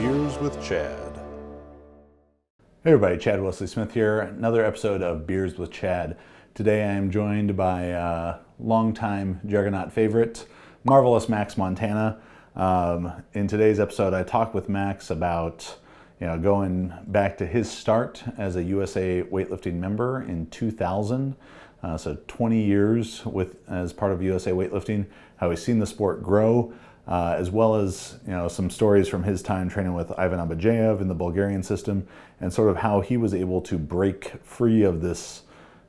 Beers with Chad. Hey everybody, Chad Wesley Smith here. Another episode of Beers with Chad. Today I am joined by longtime Juggernaut favorite, Marvelous Max Montana. In today's episode, I talked with Max about going back to his start as a USA Weightlifting member in 2000. So 20 years as part of USA Weightlifting, how he's seen the sport grow, as well as some stories from his time training with Ivan Abajev in the Bulgarian System, and sort of how he was able to break free of this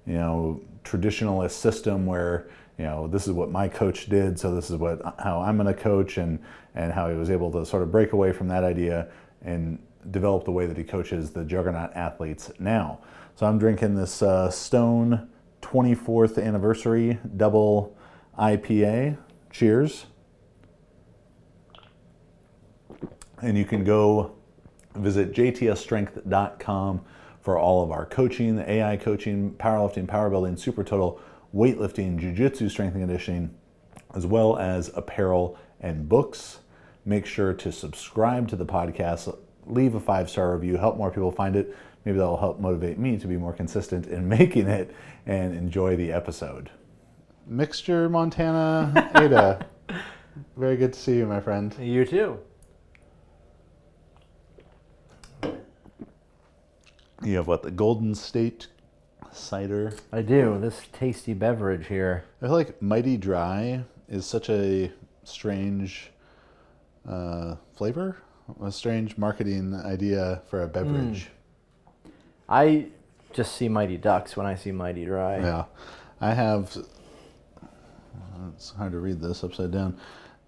traditionalist system where this is what my coach did, so this is how I'm going to coach, and how he was able to sort of break away from that idea and develop the way that he coaches the Juggernaut athletes now. So I'm drinking this Stone 24th anniversary double IPA. Cheers. And you can go visit jtsstrength.com for all of our coaching, the AI coaching, powerlifting, power building, super total, weightlifting, jiu-jitsu, strength and conditioning, as well as apparel and books. Make sure to subscribe to the podcast, leave a 5-star review, help more people find it. Maybe that'll help motivate me to be more consistent in making it and enjoy the episode. Mixture Montana Aita. Very good to see you, my friend. You too. You have the Golden State cider? I do. This tasty beverage here. I feel like Mighty Dry is such a strange flavor, a strange marketing idea for a beverage. I just see Mighty Ducks when I see Mighty Dry. Yeah. I have, it's hard to read this upside down,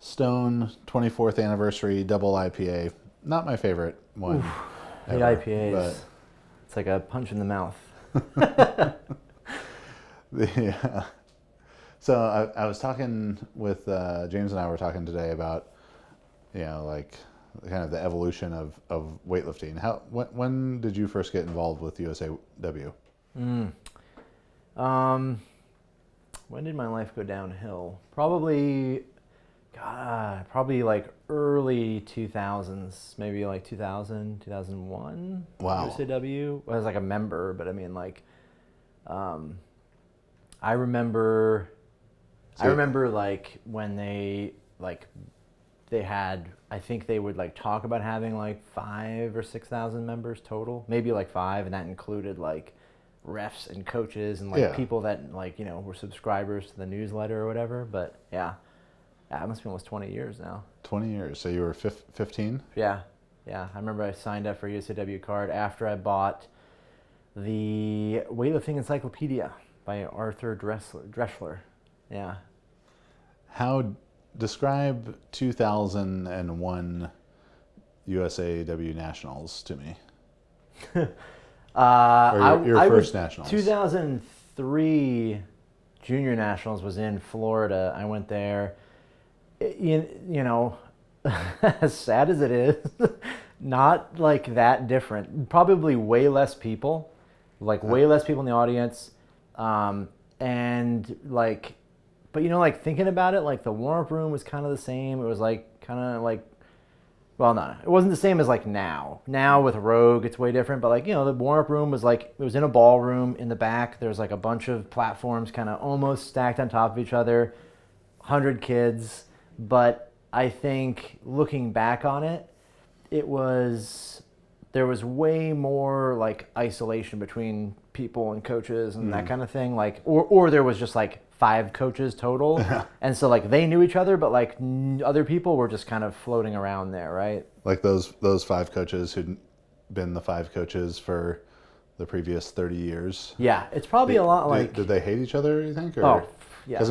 Stone 24th anniversary double IPA. Not my favorite one. Oof, the IPAs. It's like a punch in the mouth. Yeah. So I was talking with, James and I were talking today about, kind of the evolution of weightlifting. When did you first get involved with USAW? When did my life go downhill? Probably like early 2000s, maybe like 2000, 2001. Wow. USAW. I was like a member, but I mean I remember like when they had, I think they would like talk about having like 5,000 or 6,000 members total, maybe like 5, and that included like refs and coaches and people that were subscribers to the newsletter or whatever. But yeah, it must be almost 20 years now. 20 years. So you were 15? Yeah. I remember I signed up for a USAW card after I bought the Weightlifting Encyclopedia by Arthur Dreschler. Yeah. Describe 2001 USAW Nationals to me. Your first Nationals. 2003 Junior Nationals was in Florida. I went there. As sad as it is, not like that different. Probably way less people, way less people in the audience. But thinking about it, the warm-up room was kind of the same. It was it wasn't the same as now. Now with Rogue, it's way different. But the warm-up room was it was in a ballroom in the back. There's a bunch of platforms kind of almost stacked on top of each other, 100 kids. But I think looking back on it, there was way more isolation between people and coaches and that kind of thing. Or there was just 5 coaches total, and so they knew each other, but other people were just kind of floating around there, right? Like those 5 coaches who'd been the 5 coaches for the previous 30 years. Yeah, it's probably a lot Did they hate each other, you think? Or? Oh, yeah. Because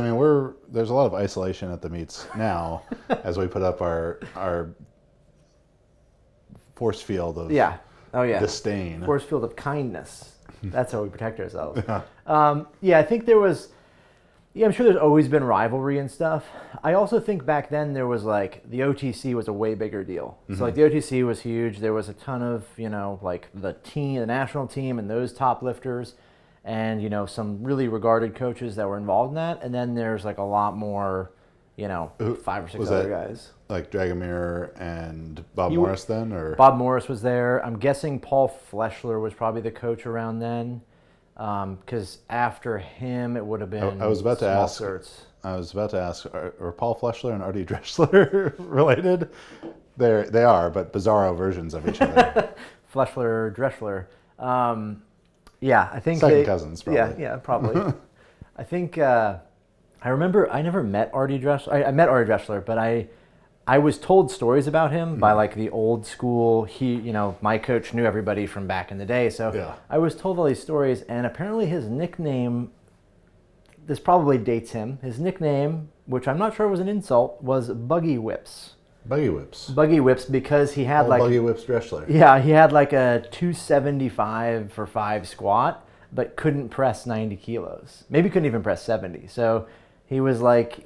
there's a lot of isolation at the meets now as we put up our force field of disdain. Force field of kindness. That's how we protect ourselves. I think there was. Yeah, I'm sure there's always been rivalry and stuff. I also think back then there was the OTC was a way bigger deal. Mm-hmm. So the OTC was huge. There was a ton of, the national team and those top lifters and, some really regarded coaches that were involved in that. And then there's a lot more 5 or 6 was other that guys. like Dragomir and Bob Morris then, or Bob Morris was there. I'm guessing Paul Fleshler was probably the coach around then, because after him it would have been. I was about to ask. Certs. I was about to ask, are Paul Fleshler and Artie Dressler related? They are, but bizarro versions of each other. Fleshler, Dressler. Yeah, I think second cousins. Probably. Yeah, probably. I think. I remember I never met Artie Dressler. I met Artie Dressler, but I was told stories about him by like the old school. My coach knew everybody from back in the day, so yeah. I was told all these stories, and apparently his nickname, this probably dates him. His nickname, which I'm not sure was an insult, was Buggy Whips. Buggy Whips. Buggy Whips because he had Buggy Whips Dressler. Yeah, he had like a 275 for 5 squat, but couldn't press 90 kilos. Maybe couldn't even press 70. So he was like,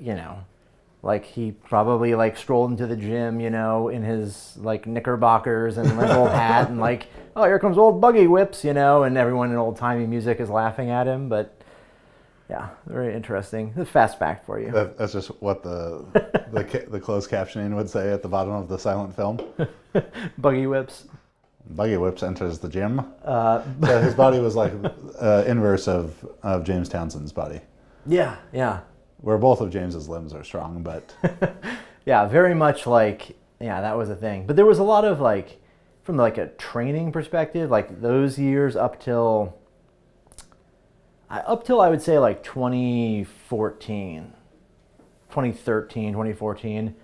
like he probably like strolled into the gym, in his like knickerbockers and his old hat and like, oh, here comes old Buggy Whips, and everyone in old timey music is laughing at him. But yeah, very interesting. A fast fact for you. That's just what the closed captioning would say at the bottom of the silent film. Buggy Whips. Buggy Whips enters the gym. So his body was like inverse of James Townsend's body. Yeah, yeah. Where both of James's limbs are strong, but yeah, very much like, that was a thing. But there was a lot of like, from like a training perspective, like those years up till I would say like 2013, 2014,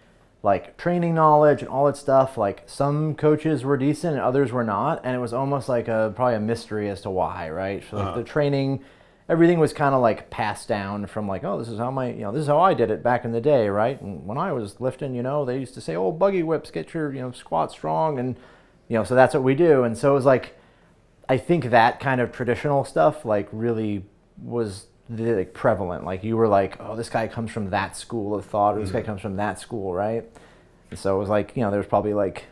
like training knowledge and all that stuff, like some coaches were decent and others were not, and it was almost like probably a mystery as to why, right? So like the training, everything was kind of like passed down from like, oh, this is how I did it back in the day, right? And when I was lifting, they used to say, oh, Buggy Whips, get your squat strong, and so that's what we do. And so it was like, I think that kind of traditional stuff like really was like prevalent. Like you were like, oh, this guy comes from that school of thought, or this guy comes from that school, right? And so it was like, there's probably like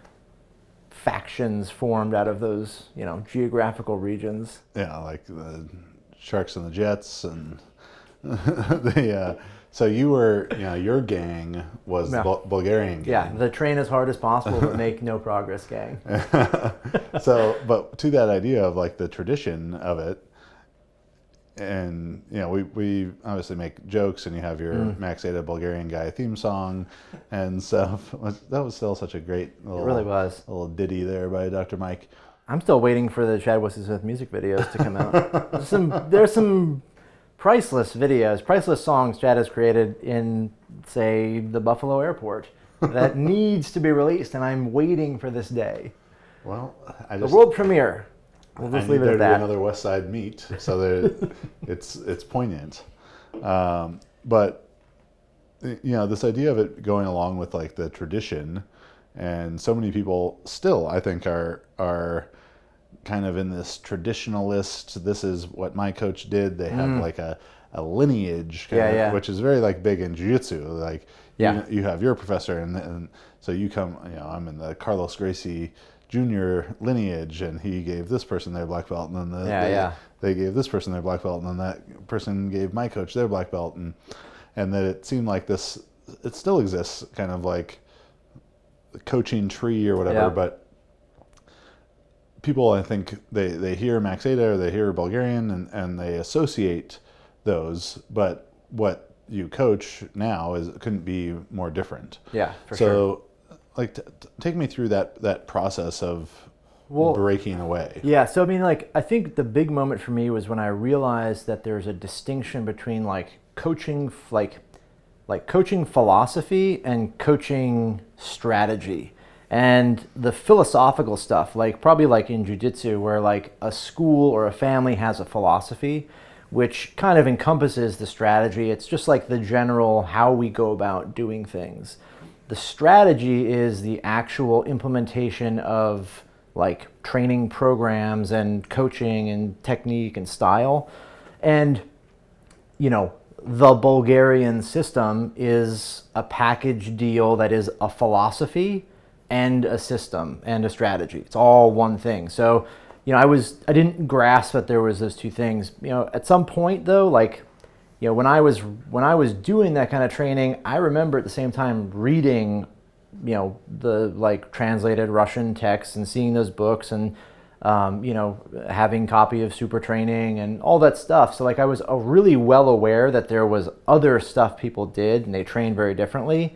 factions formed out of those, geographical regions. Yeah, like the Sharks and the Jets, and so you were, your gang was the Bulgarian gang. Yeah, the train as hard as possible, but make no progress gang. So, but to that idea of like the tradition of it, and we obviously make jokes, and you have your Max Aita Bulgarian guy theme song and stuff. That was still such a great little, it really was. A little ditty there by Dr. Mike. I'm still waiting for the Chad Wesley Smith music videos to come out. There's some priceless videos, priceless songs Chad has created in, say, the Buffalo airport that needs to be released, and I'm waiting for this day. Well, the world premiere. We'll just leave it at that. Be another West Side meet, so it's poignant. But this idea of it going along with like the tradition, and so many people still, I think, are kind of in this traditionalist. This is what my coach did. They have like a lineage, which is very like big in jiu-jitsu. Like you have your professor, and so you come. I'm in the Carlos Gracie Jr. lineage, and he gave this person their black belt, and then they gave this person their black belt, and then that person gave my coach their black belt, and that it seemed like this. It still exists, kind of like the coaching tree or whatever, but people, I think they hear Max Aita or they hear Bulgarian, and they associate those, but what you coach now couldn't be more different. Yeah, for sure. So, like, take me through that process of breaking away. Yeah, so I mean, like, I think the big moment for me was when I realized that there's a distinction between like coaching, like coaching philosophy and coaching strategy. And the philosophical stuff, like probably like in jiu-jitsu, where like a school or a family has a philosophy, which kind of encompasses the strategy. It's just like the general how we go about doing things. The strategy is the actual implementation of like training programs and coaching and technique and style. And, the Bulgarian system is a package deal that is a philosophy and a system and a strategy. It's all one thing. So, I didn't grasp that there was those two things. At some point though, like when I was doing that kind of training, I remember at the same time reading, the like translated Russian texts and seeing those books and having copy of Super Training and all that stuff. So like I was really well aware that there was other stuff people did and they trained very differently.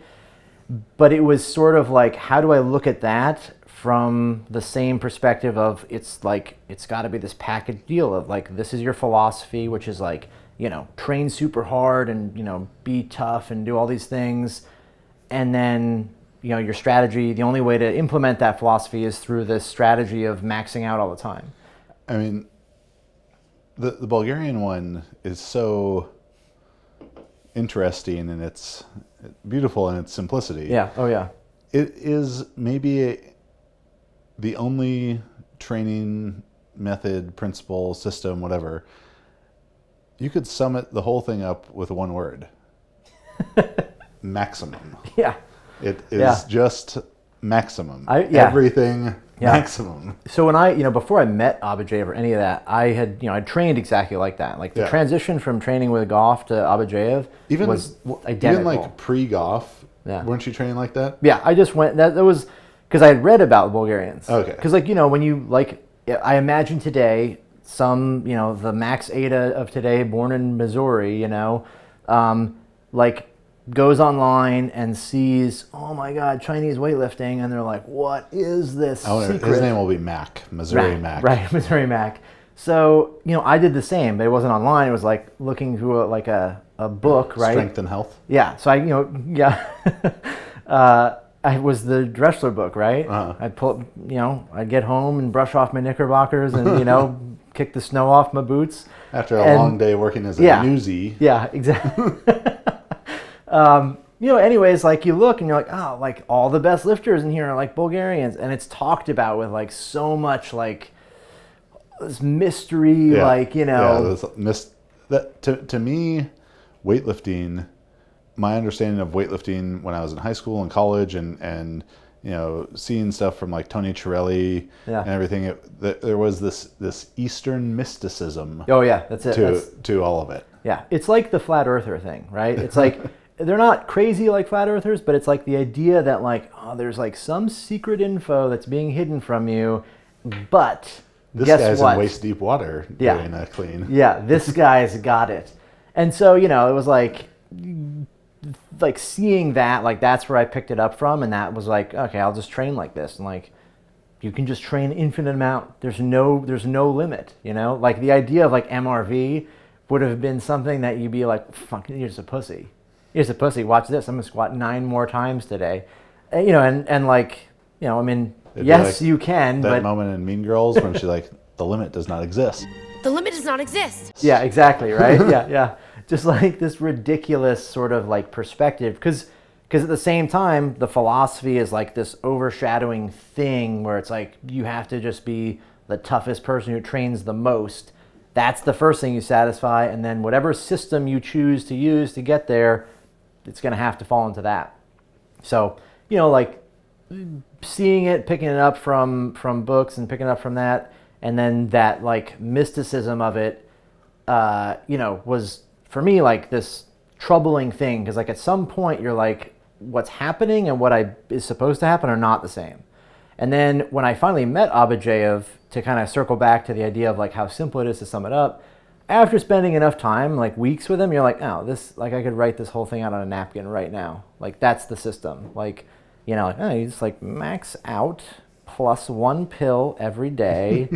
But it was sort of like, how do I look at that from the same perspective of it's got to be this package deal of like, this is your philosophy, which is like, train super hard and, be tough and do all these things. And then, your strategy, the only way to implement that philosophy is through this strategy of maxing out all the time. I mean, the Bulgarian one is so interesting and it's beautiful in its simplicity. Yeah. Oh, yeah. It is maybe the only training method, principle, system, whatever. You could sum it the whole thing up with one word. Maximum. Yeah. It is just maximum. Yeah. Everything maximum. So when I, before I met Abajev or any of that, I had, I trained exactly like that. Like the transition from training with Goff to Abajev was identical. Even like pre-Goff, Yeah. weren't you training like that? Yeah, I just went, that was, because I had read about Bulgarians. Okay. Because like, when you, like, I imagine today, some, the Max Aita of today, born in Missouri, like goes online and sees, oh my God, Chinese weightlifting, and they're like, what is this secret? His name will be Mac, Missouri Mac. Right, Missouri Mac. So, I did the same, but it wasn't online. It was like looking through a book, right? Strength and Health. Yeah. So I was the Dressler book, right? Uh-huh. I'd pull, I'd get home and brush off my knickerbockers and, kick the snow off my boots. After a long day working as a newsie. Yeah, exactly. Anyways, like you look and you're like, oh, like all the best lifters in here are like Bulgarians. And it's talked about with like so much like this mystery, that to me, weightlifting, my understanding of weightlifting when I was in high school and college and seeing stuff from like Tony Chiarelli and everything, there was this Eastern mysticism. Oh yeah, that's it. To all of it. Yeah, it's like the flat earther thing, right? It's like they're not crazy like flat earthers, but it's like the idea that like, oh, there's like some secret info that's being hidden from you, but this guess guy's what? in waist deep water doing a clean. Yeah, this guy's got it. And so, it was like seeing that, like that's where I picked it up from, and that was like, okay, I'll just train like this, and like you can just train infinite amount. There's no limit, Like the idea of like MRV would have been something that you'd be like, fuck, you're just a pussy. You're just a pussy. Watch this. I'm gonna squat 9 more times today. And like, I mean, yes, like you can. That but moment in Mean Girls when she's like, the limit does not exist. The limit does not exist. Yeah, exactly, right? Yeah. Just like this ridiculous sort of like perspective, because at the same time, the philosophy is like this overshadowing thing where it's like you have to just be the toughest person who trains the most. That's the first thing you satisfy, and then whatever system you choose to use to get there, it's going to have to fall into that. So, like seeing it, picking it up from books and picking it up from that, and then that like mysticism of it, was for me like this troubling thing, because like at some point you're like, what's happening and what is supposed to happen are not the same. And then when I finally met Abajev, to kind of circle back to the idea of like how simple it is to sum it up, after spending enough time, like weeks with him, you're like, oh, this, like I could write this whole thing out on a napkin right now. Like that's the system. Like, like, oh, you just like max out plus 1 pill every day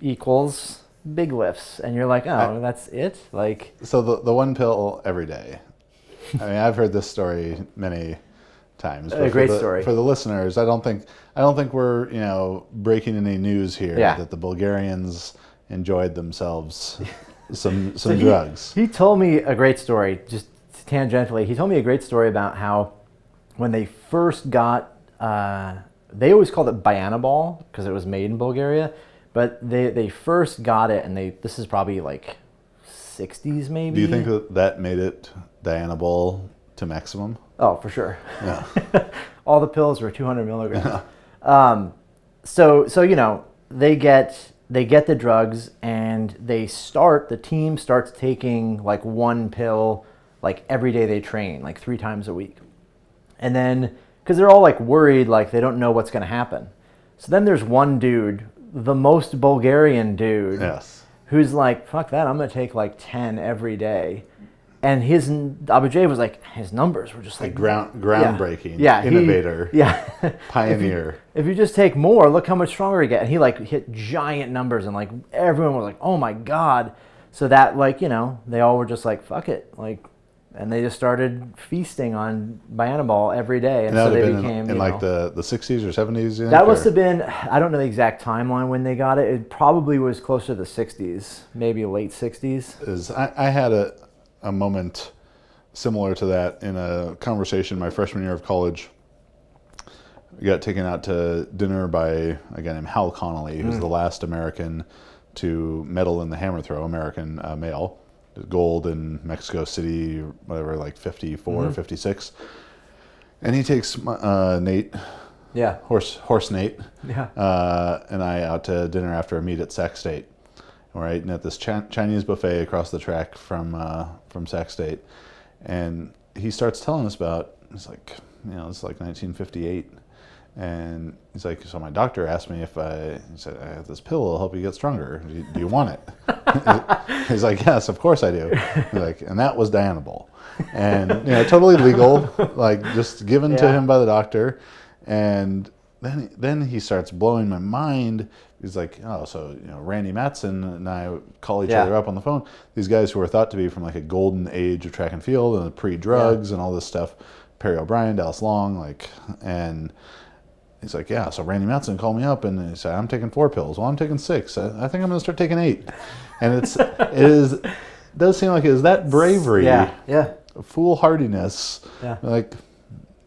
equals big lifts. And you're like, oh, that's it? Like, so the 1 pill every day. I mean, I've heard this story many times. A great story. For the listeners, I don't think we're breaking any news here that the Bulgarians enjoyed themselves some drugs. He told me a great story, just tangentially. He told me a great story about how when they first got, they always called it Bayanabol because it was made in Bulgaria, but they first got it, and this is probably like 60s maybe. Do you think that made it Dianabol to maximum? Oh, for sure. Yeah. All the pills were 200 milligrams. So they get they get the drugs and the team starts taking like one pill like every day they train, like 3 times a week. And then, because they're all like worried, like they don't know what's going to happen. So then there's one dude, the most Bulgarian dude, Yes. who's like, fuck that, I'm going to take like 10 every day. And Abuja was like, his numbers were just like groundbreaking, innovator, pioneer. If you just take more, look how much stronger you get. And he like hit giant numbers, and like everyone was like, oh my God. So that, like, you know, they all were just like, fuck it. Like, and they just started feasting on Bianabol every day. And so they became, in like the 60s or 70s? That must have been, I don't know the exact timeline when they got it. It probably was closer to the 60s, maybe late 60s. I had a moment similar to that in a conversation my freshman year of college. We got taken out to dinner by a guy named Hal Connolly, who's the last American to medal in the hammer throw, American male. Gold in Mexico City, whatever, like 54 or 56. And he takes Nate, horse Nate, and I out to dinner after a meet at Sac State. We're eating at this Chinese buffet across the track from Sac State, and he starts telling us about, it's like, you know, it's like 1958, and he's like, so my doctor asked me if he said, I have this pill, it'll help you get stronger. Do you want it? He's like, yes, of course I do. He's like, and that was Dianabol, and you know, totally legal, like just given to him by the doctor, and then he starts blowing my mind. He's like, oh, so, you know, Randy Matson and I call each other up on the phone. These guys who are thought to be from like a golden age of track and field and the pre-drugs and all this stuff. Perry O'Brien, Dallas Long, like, and he's like, yeah, so Randy Matson called me up and he said, I'm taking 4 pills. Well, I'm taking 6. I think I'm going to start taking 8. And it does seem like it is that bravery, foolhardiness. Yeah. Like,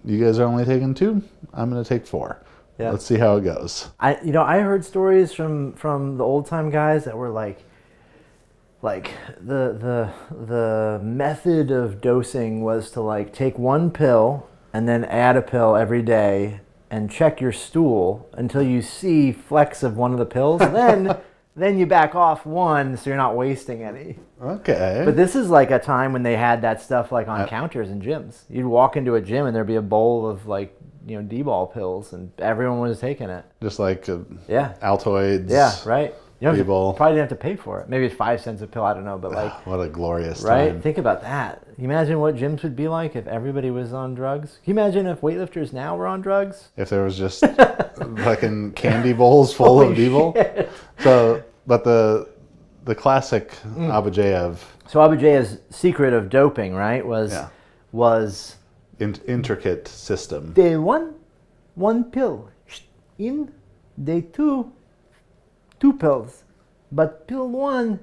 you guys are only taking 2? I'm going to take 4. Yeah. Let's see how it goes. I heard stories from the old time guys that were like the method of dosing was to like take 1 pill and then add a pill every day and check your stool until you see flecks of one of the pills. And then you back off 1 so you're not wasting any. Okay. But this is like a time when they had that stuff like on counters in gyms. You'd walk into a gym and there'd be a bowl of like, you know, D-ball pills, and everyone was taking it. Just like Altoids. Yeah, right. You D-ball. Probably didn't have to pay for it. Maybe it's 5 cents a pill. I don't know, but like, what a glorious right? time. Think about that. You imagine what gyms would be like if everybody was on drugs. Can you imagine if weightlifters now were on drugs? If there was just fucking candy bowls full of D-ball. So, but the classic Abujayev. So Abujaye's secret of doping, right, was intricate system. Day 1 pill in. Day 2 pills, but pill 1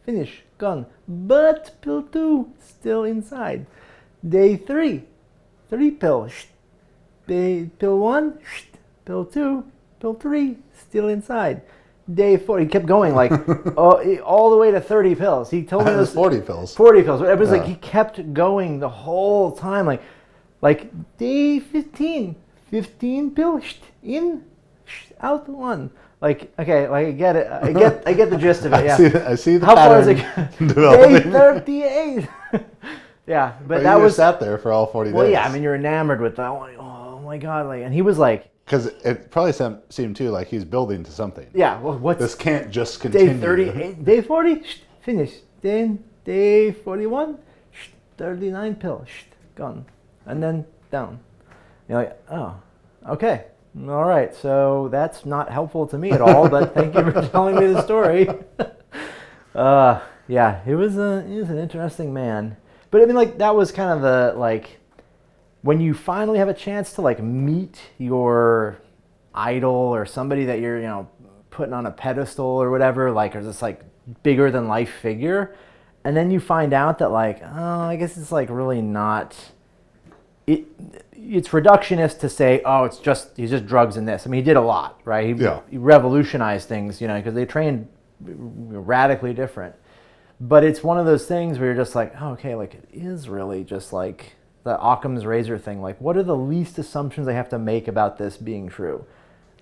finish, gone, but pill 2 still inside. Day 3 pills. Pill 1, pill 2, pill 3 still inside. Day 4, he kept going like all the way to 30 pills. He told me it was 40 pills. 40 pills. It was like he kept going the whole time, like day 15 pills in, out 1. Like, okay, like I get it. I get the gist of it. Yeah. I see the How far pattern is it? developing. Day 38. Yeah, but that you was sat there for all 40 days. Well, yeah, I mean, you're enamored with that. Oh my God, like, and he was like, because it probably seemed too like he's building to something. Yeah, well, this can't just continue. Day 38, day 40, finish. Then day 41, 39 pills, gone, and then down. You're like, oh, okay. All right, so that's not helpful to me at all, but thank you for telling me the story. Yeah, he was an interesting man. But I mean, like, that was kind of the, like, when you finally have a chance to, like, meet your idol or somebody that you're, you know, putting on a pedestal or whatever, like, or this, like, bigger than life figure, and then you find out that, like, oh, I guess it's, like, really not... It's reductionist to say, oh, he's just drugs in this. I mean, he did a lot, right? He revolutionized things, you know, because they trained radically different. But it's one of those things where you're just like, oh, okay, like it is really just like the Occam's razor thing. Like, what are the least assumptions I have to make about this being true?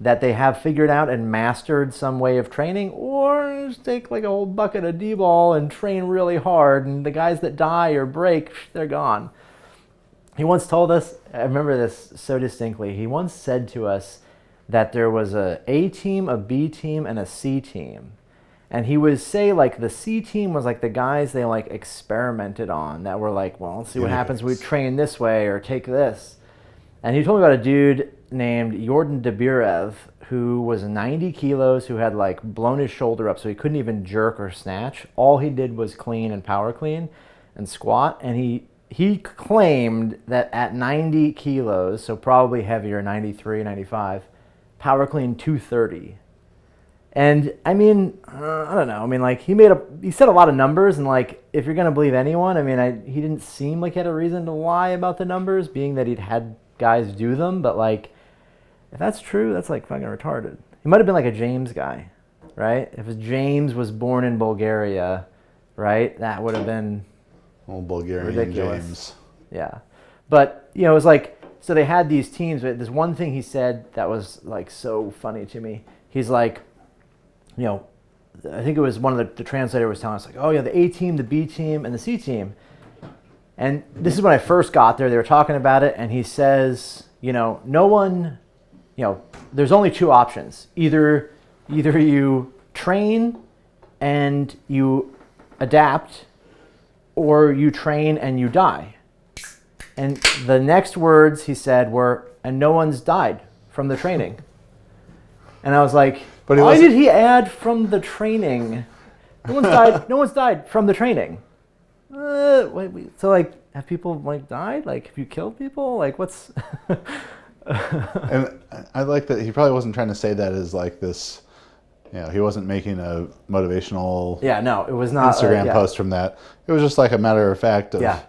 that they have figured out and mastered some way of training, or just take like a whole bucket of D-ball and train really hard, and the guys that die or break, they're gone. He once told us, I remember this so distinctly, he once said to us that there was a A team, a B team, and a C team. And he would say like the C team was like the guys they like experimented on that were like, well, let's see what happens when we train this way or take this. And he told me about a dude named Jordan Debirev who was 90 kilos, who had like blown his shoulder up so he couldn't even jerk or snatch. All he did was clean and power clean and squat. And he claimed that at 90 kilos, so probably heavier, 93, 95, power clean 230. And I mean, I don't know. I mean, like he said a lot of numbers, and like if you're gonna believe anyone, I mean, he didn't seem like he had a reason to lie about the numbers, being that he'd had guys do them. But like, if that's true, that's like fucking retarded. He might have been like a James guy, right? If James was born in Bulgaria, right, that would have been Old Bulgarian ridiculous. James. Yeah, but it was like, so they had these teams. But there's one thing he said that was like so funny to me. He's like, I think it was one of the translator was telling us like, oh yeah, the A team, the B team, and the C team. And this is when I first got there. They were talking about it, and he says, no one, there's only two options. Either you train and you adapt, or you train and you die. And the next words he said were, and no one's died from the training. And I was like, why did he add from the training? No one's died. No one's died from the training. Wait, so like, have people like died? Like, have you killed people? Like, what's? And I like that he probably wasn't trying to say that as like this. He wasn't making a motivational. Yeah, no, it was not Instagram post from that. It was just like a matter of fact of. Yeah.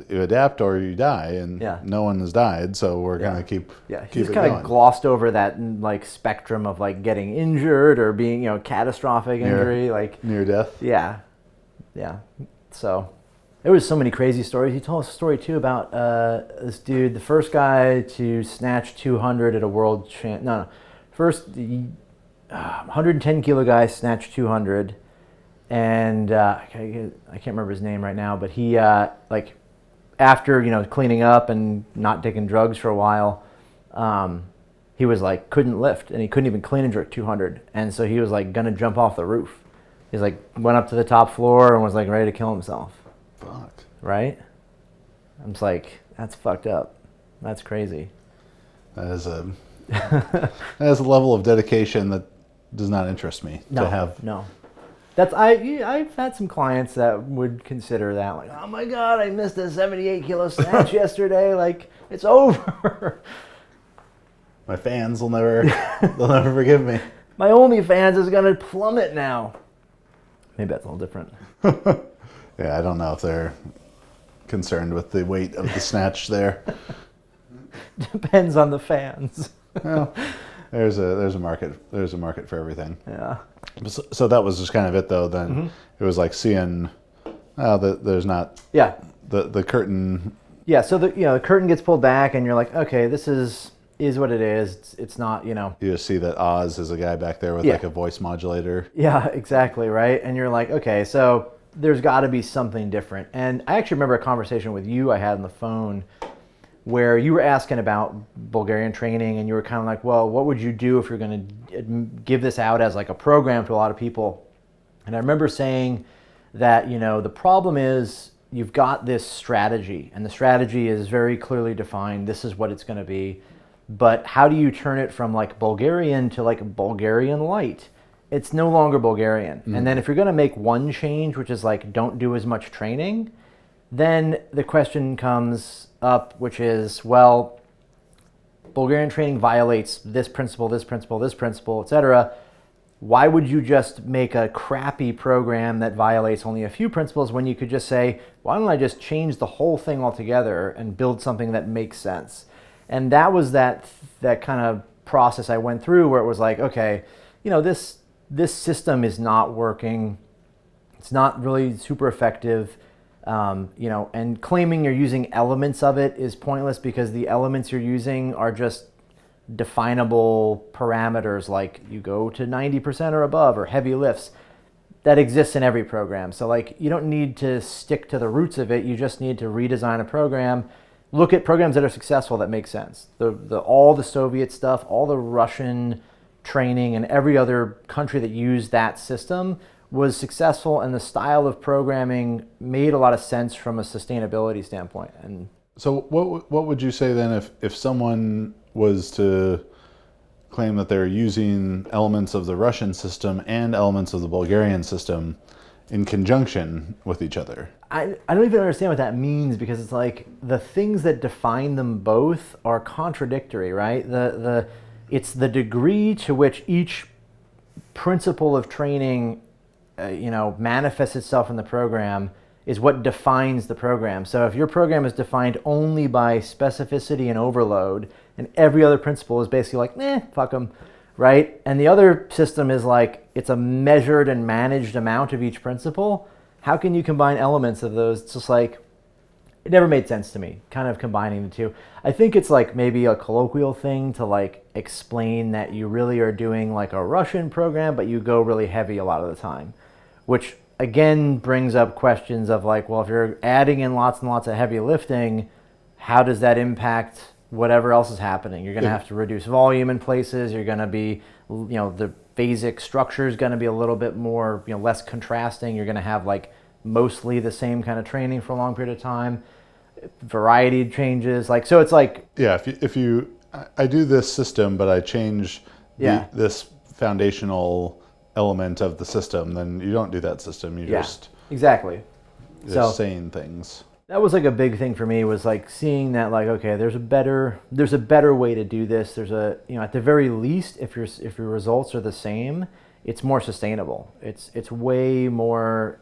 You adapt or you die, and no one has died, so we're gonna keep. Yeah, he's kind of glossed over that like spectrum of like getting injured or being catastrophic injury, like near death. Yeah. So there was so many crazy stories. He told us a story too about this dude, the first guy to snatch 200 at a world first 110 kilo guy snatched 200, and I can't remember his name right now, but he like. After cleaning up and not taking drugs for a while, he was like couldn't lift, and he couldn't even clean and jerk 200, and so he was like gonna jump off the roof. He's like went up to the top floor and was like ready to kill himself. Fuck. Right? I'm just like, that's fucked up. That's crazy. That is a level of dedication that does not interest me to have. No. I've had some clients that would consider that like, oh my God, I missed a 78 kilo snatch yesterday. Like, it's over. My fans will never forgive me. My OnlyFans is gonna plummet now. Maybe that's a little different. Yeah, I don't know if they're concerned with the weight of the snatch there. Depends on the fans. Well, there's a market for everything. Yeah. So that was just kind of it, though. Then it was like seeing, there's not. Yeah. The curtain. Yeah. So the curtain gets pulled back, and you're like, okay, this is what it is. It's not, You just see that Oz is a guy back there with like a voice modulator. Yeah, exactly, right. And you're like, okay, so there's got to be something different. And I actually remember a conversation with you I had on the phone, where you were asking about Bulgarian training, and you were kind of like, well, what would you do if you're going to give this out as like a program to a lot of people? And I remember saying that, the problem is you've got this strategy, and the strategy is very clearly defined. This is what it's going to be. But how do you turn it from like Bulgarian to like Bulgarian light? It's no longer Bulgarian. And then if you're going to make one change, which is like don't do as much training, then the question comes up, which is, well, Bulgarian training violates this principle, etc. Why would you just make a crappy program that violates only a few principles when you could just say, why don't I just change the whole thing altogether and build something that makes sense? And that was that kind of process I went through, where it was like, okay, this system is not working. It's not really super effective. And claiming you're using elements of it is pointless, because the elements you're using are just definable parameters, like you go to 90% or above, or heavy lifts, that exists in every program. So like, you don't need to stick to the roots of it. You just need to redesign a program. Look at programs that are successful that make sense. All the Soviet stuff, all the Russian training, and every other country that used that system was successful, and the style of programming made a lot of sense from a sustainability standpoint. And so what would you say then if someone was to claim that they're using elements of the Russian system and elements of the Bulgarian system in conjunction with each other? I don't even understand what that means, because it's like the things that define them both are contradictory, right? It's the degree to which each principle of training manifests itself in the program is what defines the program. So if your program is defined only by specificity and overload, and every other principle is basically like, fuck them, right? And the other system is like, it's a measured and managed amount of each principle. How can you combine elements of those? It's just like, it never made sense to me, kind of combining the two. I think it's like maybe a colloquial thing to like explain that you really are doing like a Russian program, but you go really heavy a lot of the time, which again brings up questions of like, well, if you're adding in lots and lots of heavy lifting, how does that impact whatever else is happening? You're going to have to reduce volume in places. You're going to be, the basic structure is going to be a little bit more, less contrasting. You're going to have like mostly the same kind of training for a long period of time. Variety changes, like, so it's like, if you I do this system, but I change this foundational element of the system, then you don't do that system. You just exactly. Just saying things. That was like a big thing for me, was like seeing that like, okay, there's a better way to do this. There's a, at the very least, if your results are the same, it's more sustainable. It's way more,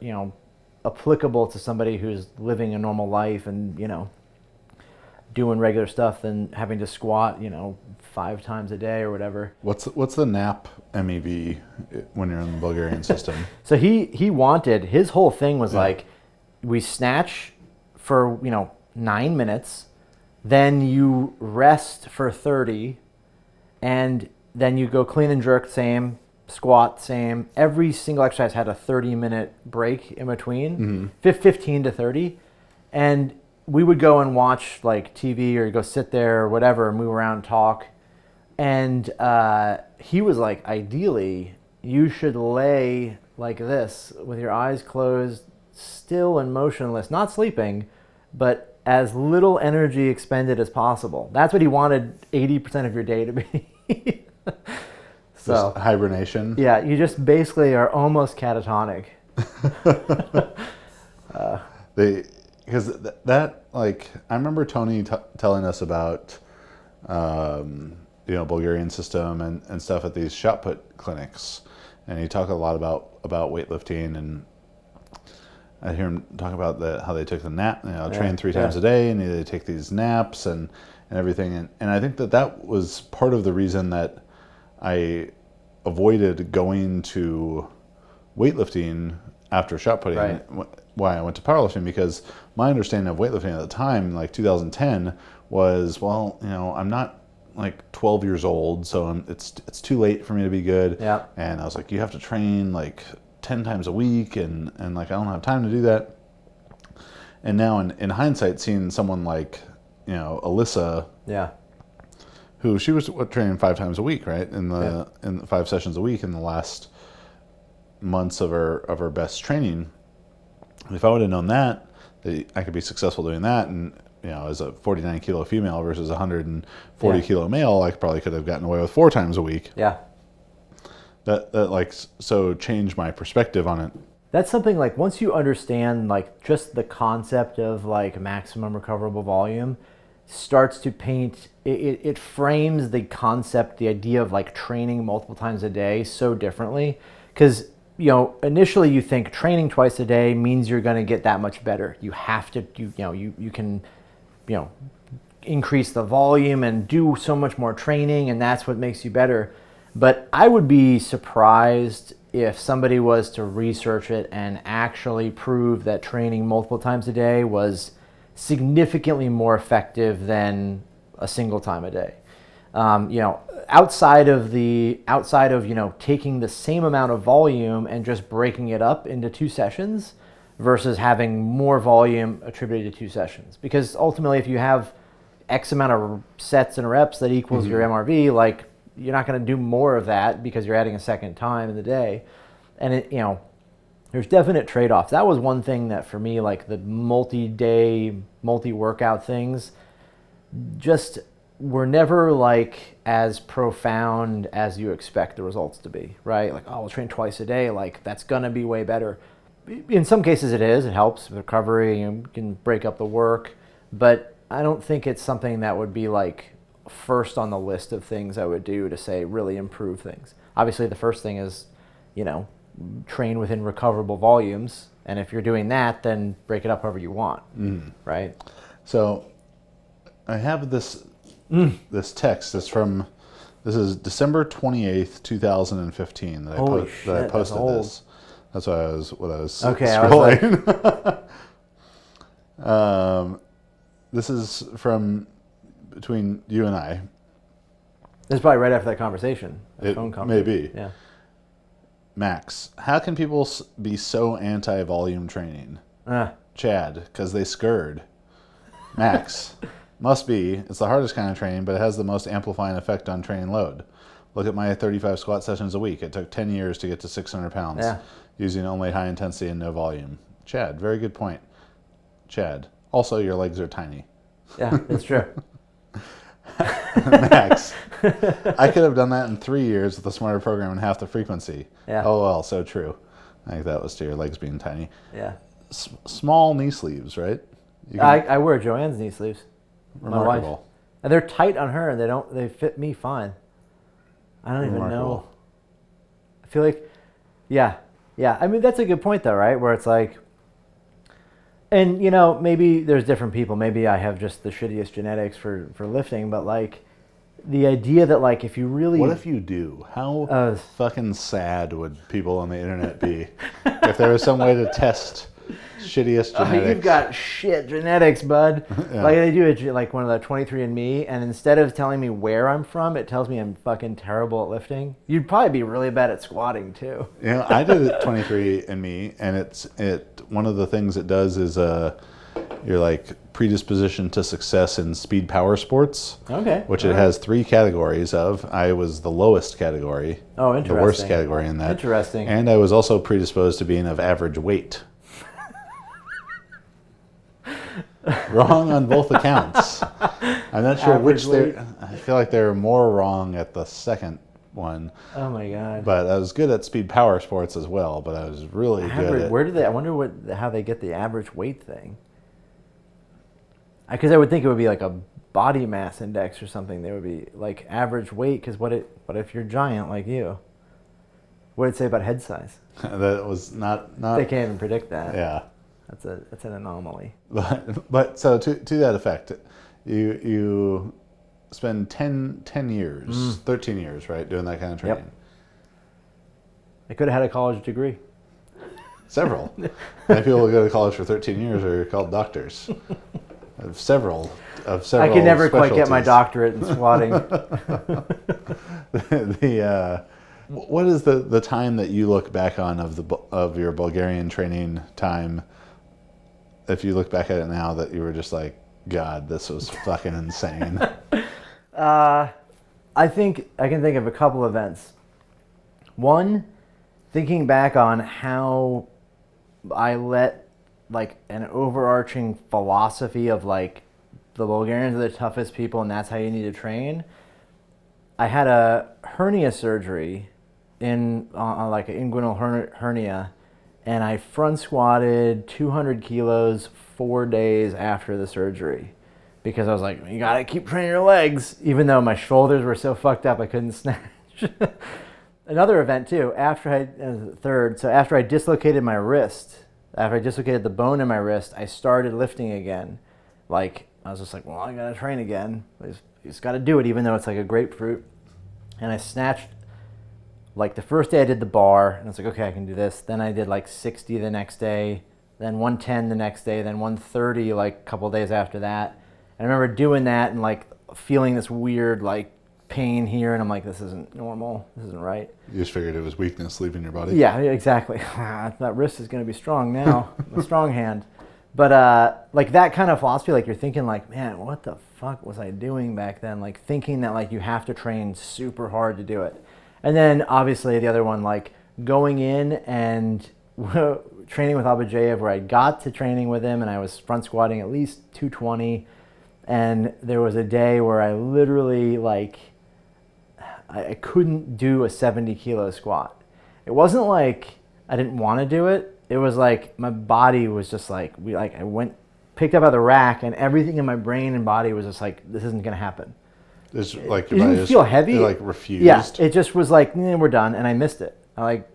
applicable to somebody who's living a normal life and, doing regular stuff than having to squat, 5 times a day or whatever. What's the nap MEV when you're in the Bulgarian system? So he wanted, his whole thing was like, we snatch for 9 minutes, then you rest for 30, and then you go clean and jerk, same, squat, same. Every single exercise had a 30-minute break in between, 15 to 30, and we would go and watch like TV or go sit there or whatever, move around and talk. And he was like, ideally, you should lay like this with your eyes closed, still and motionless, not sleeping, but as little energy expended as possible. That's what he wanted 80% of your day to be. So just hibernation. Yeah, you just basically are almost catatonic. Because that like, I remember Tony telling us about Bulgarian system and stuff at these shot put clinics, and he talked a lot about weightlifting, and I hear him talk about how they took the nap, train 3 times a day, and they take these naps and everything, and I think that was part of the reason that I avoided going to weightlifting after shot putting. Right. Why I went to powerlifting, because my understanding of weightlifting at the time, like 2010, was, well, I'm not like 12 years old, so it's too late for me to be good. Yeah. And I was like, you have to train like 10 times a week, and like I don't have time to do that. And now in hindsight, seeing someone like Alyssa, who she was training 5 times a week, right, in the 5 sessions a week in the last months of her best training. If I would have known that I could be successful doing that, and as a 49 kilo female versus a 140 kilo male, I probably could have gotten away with 4 times a week. Yeah. That like, so changed my perspective on it. That's something like, once you understand like just the concept of like maximum recoverable volume, starts to paint, it frames the concept, the idea of like training multiple times a day so differently. Because initially you think training twice a day means you're going to get that much better. You have to, you can, increase the volume and do so much more training, and that's what makes you better. But I would be surprised if somebody was to research it and actually prove that training multiple times a day was significantly more effective than a single time a day. You know, outside of you know, taking the same amount of volume and just breaking it up into 2 sessions versus having more volume attributed to 2 sessions. Because ultimately, if you have X amount of sets and reps that equals your MRV, like, you're not going to do more of that because you're adding a second time in the day. And it, you know, there's definite trade-offs. That was one thing that for me, like the multi-day, multi-workout things, just were never like as profound as you expect the results to be, right? Like, oh, we'll train twice a day. Like, that's going to be way better. In some cases it is. It helps with recovery. You can break up the work. But I don't think it's something that would be like first on the list of things I would do to say really improve things. Obviously, the first thing is, you know, train within recoverable volumes. And if you're doing that, then break it up however you want, right? So I have this text. This is December 28th, 2015 that I posted this. That's what I was scrolling. This is from between you and I. This is probably right after that conversation. Phone conversation. Maybe. Yeah. Max, how can people be so anti-volume training? Chad, because they scurred. Max, must be. It's the hardest kind of training, but it has the most amplifying effect on training load. Look at my 35 squat sessions a week. It took 10 years to get to 600 pounds, using only high intensity and no volume. Chad, very good point. Chad, also your legs are tiny. Yeah, that's true. Max, I could have done that in 3 years with a smarter program and half the frequency. Yeah. Oh, well, so true. I think that was to your legs being tiny. Yeah. Small knee sleeves, right? I wear Joanne's knee sleeves. Remarkable. My wife. And they're tight on her, and they fit me fine. I don't even know. I feel like, yeah. I mean, that's a good point, though, right? Where it's like, and, you know, maybe there's different people. Maybe I have just the shittiest genetics for lifting, but, like, the idea that, like, if you really... What if you do? How fucking sad would people on the internet be if there was some way to test shittiest genetics? You've got shit genetics, bud. Yeah. Like, they do like one of the 23andMe, and instead of telling me where I'm from, it tells me I'm fucking terrible at lifting. You'd probably be really bad at squatting, too. You know, I did it 23andMe, and one of the things it does is you're like predisposition to success in speed power sports. Okay. Which it has 3 categories of. I was the lowest category. Oh, interesting. The worst category in that. Interesting. And I was also predisposed to being of average weight. Wrong on both accounts. I'm not sure which I feel like they're more wrong at the second one. Oh my god. But I was good at speed power sports as well, but I was really good at... Where do they... I wonder how they get the average weight thing. Because I would think it would be like a body mass index or something. There would be like average weight, because what if you're giant like you? What did it say about head size? That was not... They can't even predict that. Yeah. That's an anomaly. But so to that effect, you spend 10 years, 13 years, right, doing that kind of training. Yep. I could have had a college degree. Several. And people who go to college for 13 years are called doctors. Of several I could never quite get my doctorate in squatting. What is the time that you look back on of your Bulgarian training time? If you look back at it now, that you were just like, God, this was fucking insane. I think I can think of a couple events. One, thinking back on how I let like an overarching philosophy of like the Bulgarians are the toughest people and that's how you need to train. I had a hernia surgery on like an inguinal hernia, and I front squatted 200 kilos 4 days after the surgery because I was like, you gotta keep training your legs, even though my shoulders were so fucked up I couldn't snatch. Another event too, after I dislocated my wrist, after I dislocated the bone in my wrist, I started lifting again. Like, I was just like, well, I gotta train again. You just gotta do it, even though it's like a grapefruit. And I snatched, like the first day I did the bar, and I was like, okay, I can do this. Then I did like 60 the next day, then 110 the next day, then 130 like a couple days after that. And I remember doing that and like feeling this weird like pain here, and I'm like, this isn't normal. This isn't right. You just figured it was weakness leaving your body? Yeah, exactly. That wrist is going to be strong now. A strong hand. But like that kind of philosophy, like you're thinking like, man, what the fuck was I doing back then? Like thinking that like you have to train super hard to do it. And then obviously the other one, like going in and training with Abajev, where I got to training with him and I was front squatting at least 220. And there was a day where I literally like, I couldn't do a 70 kilo squat. It wasn't like I didn't want to do it. It was like my body was just like, I picked up out of the rack and everything in my brain and body was just like, this isn't going to happen. It's like it didn't feel heavy. It like refused. Yeah, it just was like, we're done. And I missed it. I like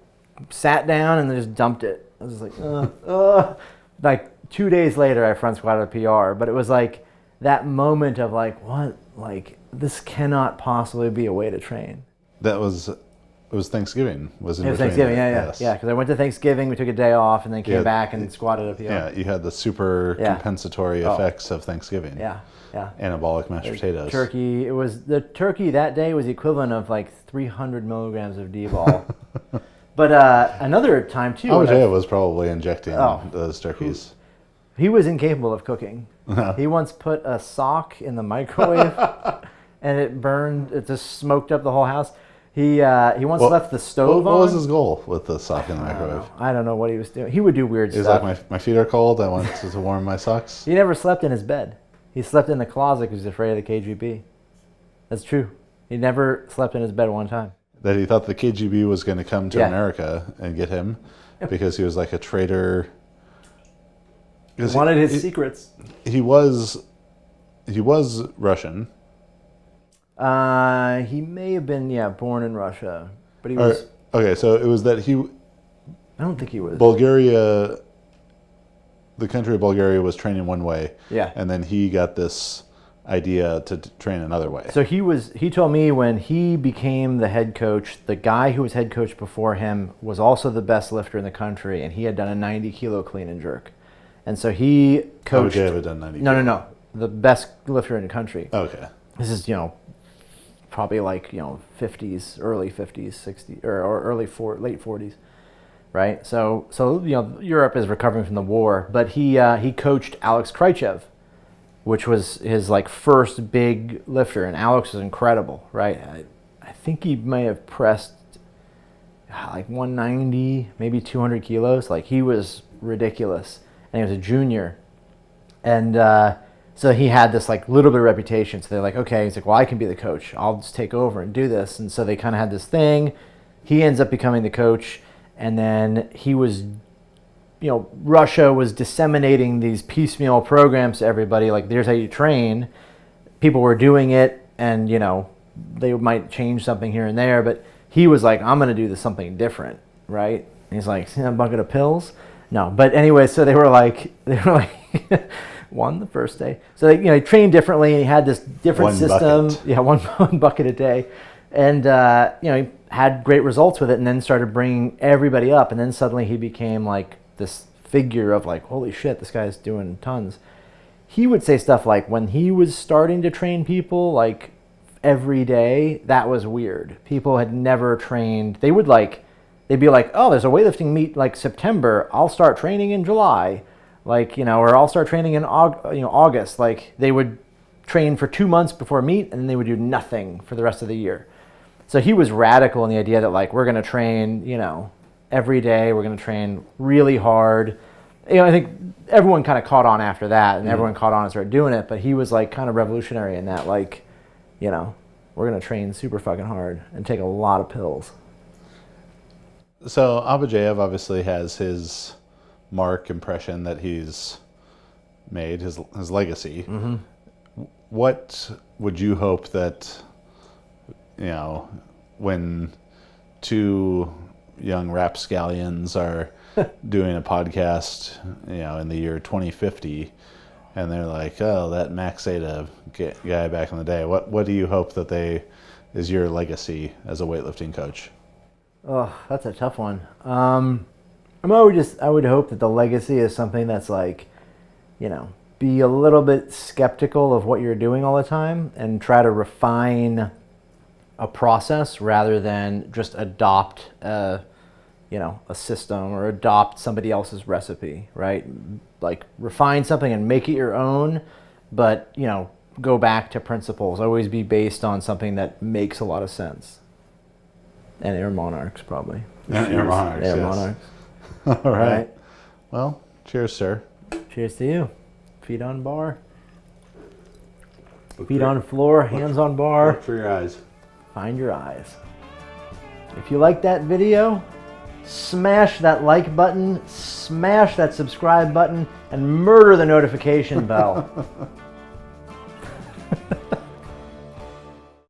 sat down and then just dumped it. I was just like, Like 2 days later, I front squatted a PR. But it was like that moment of like, what? Like, this cannot possibly be a way to train. It was Thanksgiving. It was Thanksgiving, yeah. Because I went to Thanksgiving, we took a day off, and then came back and squatted a PR. Yeah, you had the super compensatory effects of Thanksgiving. Yeah. Anabolic mashed potatoes. Turkey. The turkey that day was the equivalent of like 300 milligrams of D-ball. But another time too. Abajev was probably injecting those turkeys. He was incapable of cooking. He once put a sock in the microwave, and it burned. It just smoked up the whole house. He once left the stove on. What was his goal with the sock in the microwave? I don't know what he was doing. He would do weird stuff. He was like, my feet are cold. I want to warm my socks. He never slept in his bed. He slept in the closet because he was afraid of the KGB. That's true. He never slept in his bed one time. That he thought the KGB was going to come to America and get him because he was like a traitor. He wanted his secrets. He was Russian. He may have been, born in Russia, but he was. Okay, so it was that he. I don't think he was. Bulgaria. The country of Bulgaria was training one way. Yeah. And then he got this idea to train another way. So he told me when he became the head coach, the guy who was head coach before him was also the best lifter in the country, and he had done a 90 kilo clean and jerk. And so he coached. Abajev had done 90 No. The best lifter in the country. Okay. This is, probably like, 50s, early 50s, 60s, or late 40s, right? So Europe is recovering from the war, but he coached Alex Krychev, which was his like first big lifter, and Alex was incredible, right? I think he may have pressed like 190, maybe 200 kilos. Like he was ridiculous, and he was a junior, and so he had this like little bit of reputation. So they're like, okay, he's like, well, I can be the coach. I'll just take over and do this. And so they kind of had this thing. He ends up becoming the coach, and then he was, Russia was disseminating these piecemeal programs to everybody. Like, here's how you train. People were doing it, and they might change something here and there. But he was like, I'm going to do something different, right? And he's like, a bucket of pills? No, but anyway, so they were like. One the first day. So he trained differently, and he had this different system. Bucket. Yeah, one bucket a day, and he had great results with it, and then started bringing everybody up, and then suddenly he became like this figure of like, holy shit, this guy's doing tons. He would say stuff like when he was starting to train people like every day, that was weird. People had never trained. They'd be like, oh, there's a weightlifting meet like September. I'll start training in July. Like, or I'll start training in August. Like, they would train for 2 months before meet, and then they would do nothing for the rest of the year. So he was radical in the idea that, like, we're going to train, every day. We're going to train really hard. I think everyone kind of caught on after that, and everyone caught on and started doing it. But he was, like, kind of revolutionary in that, like, we're going to train super fucking hard and take a lot of pills. So Abajev obviously has his mark impression that he's made, his legacy. Mm-hmm. What would you hope that, when two young rapscallions are doing a podcast, in the year 2050, and they're like, oh, that Max Aita guy back in the day, what do you hope that is your legacy as a weightlifting coach? Oh, that's a tough one. I would hope that the legacy is something that's like, be a little bit skeptical of what you're doing all the time and try to refine a process rather than just adopt a system or adopt somebody else's recipe, right? Like refine something and make it your own, but go back to principles. Always be based on something that makes a lot of sense. And Air Monarchs, probably. And Air Monarchs, Air yes. Monarchs. All right. Well, cheers, sir. Cheers to you. Feet on bar. Feet on floor, hands on bar. Look for your eyes. Find your eyes. If you like that video, smash that like button, smash that subscribe button, and murder the notification bell.